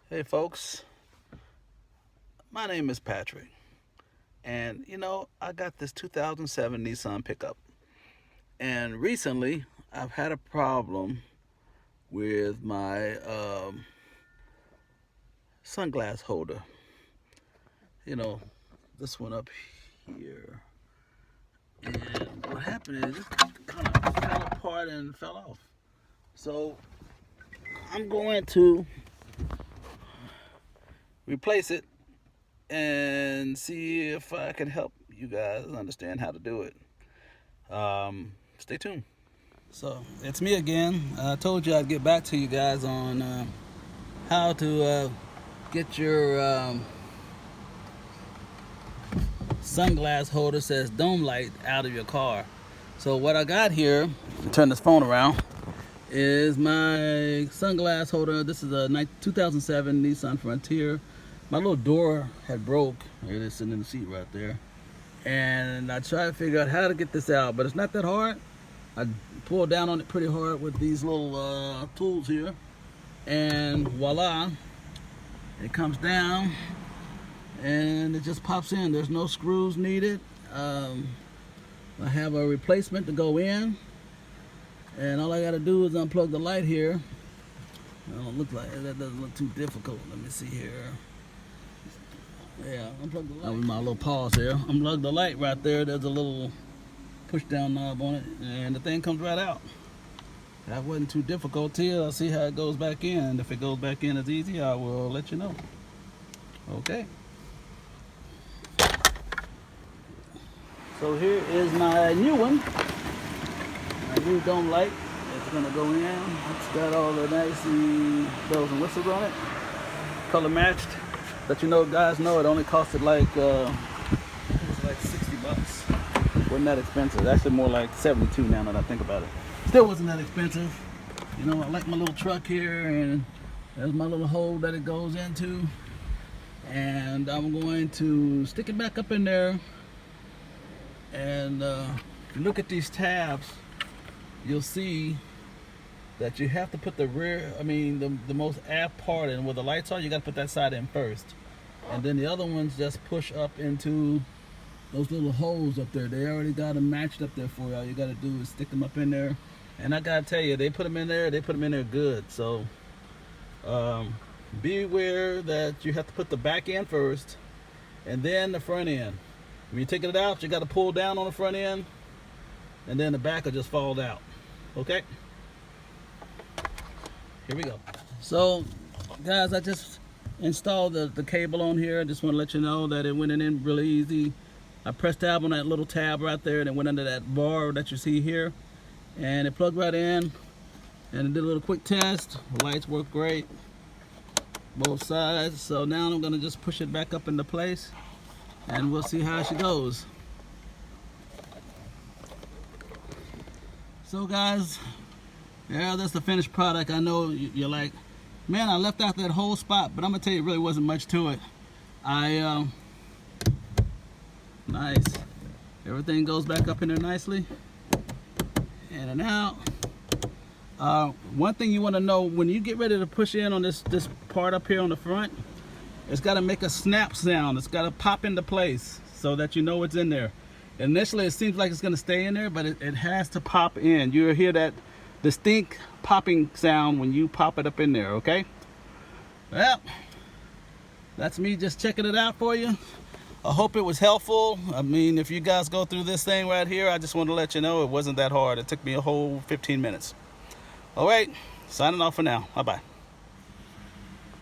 Hey folks, my name is Patrick, and I got this 2007 Nissan pickup. And recently, I've had a problem with my sunglass holder. You know, this one up here. And what happened is it kind of fell apart and fell off. So I'm going to replace it and see if I can help you guys understand how to do it. Stay tuned. So it's me again. I told you I'd get back to you guys on how to get your sunglass holder says dome light out of your car. So what I got here, turn this phone around, is my sunglass holder. This is a 2007 Nissan Frontier. My little door had broke. It is sitting in the seat right there. And I tried to figure out how to get this out, but it's not that hard. I pulled down on it pretty hard with these little tools here. And voila, it comes down and it just pops in. There's no screws needed. I have a replacement to go in. And all I gotta do is unplug the light here. It don't look like that doesn't look too difficult. Let me see here. Yeah, unplug the light. That was my little pause there. Unplug the light right there. There's a little push down knob on it, and the thing comes right out. That wasn't too difficult till I see how it goes back in. If it goes back in as easy, I will let you know. Okay. So here is my new one. My new dome light. It's gonna go in. It's got all the nice bells and whistles on it. Color matched. Let you know, guys know it only costed like it was like $60. Wasn't that expensive? Actually more like 72 now that I think about it. Still wasn't that expensive. You know, I like my little truck here, and there's my little hole that it goes into. And I'm going to stick it back up in there. And if you look at these tabs, you'll see that you have to put the the most aft part in where the lights are. You got to put that side in first, and then the other ones just push up into those little holes up there. They already got them matched up there for you. All you got to do is stick them up in there. And I gotta tell you, they put them in there. They put them in there good. So be aware that you have to put the back end first, and then the front end. When you're taking it out, you got to pull down on the front end, and then the back will just fall out. Okay? Here we go. So, guys, I just installed the cable on here. I just want to let you know that it went in really easy. I pressed tab on that little tab right there, and it went under that bar that you see here. And it plugged right in, and it did a little quick test. The lights work great, both sides. So now I'm going to just push it back up into place, and we'll see how she goes. So, guys, yeah, that's the finished product. I know you're like, man, I left out that whole spot, but I'm gonna tell you, it really wasn't much to it. Nice. Everything goes back up in there nicely. In and out. One thing you want to know, when you get ready to push in on this part up here on the front, it's got to make a snap sound. It's got to pop into place so that you know it's in there. Initially, it seems like it's going to stay in there, but it has to pop in. You'll hear that distinct popping sound when you pop it up in there, okay? Well, that's me just checking it out for you. I hope it was helpful. I mean, if you guys go through this thing right here, I just want to let you know it wasn't that hard. It took me a whole 15 minutes. All right, signing off for now. Bye-bye.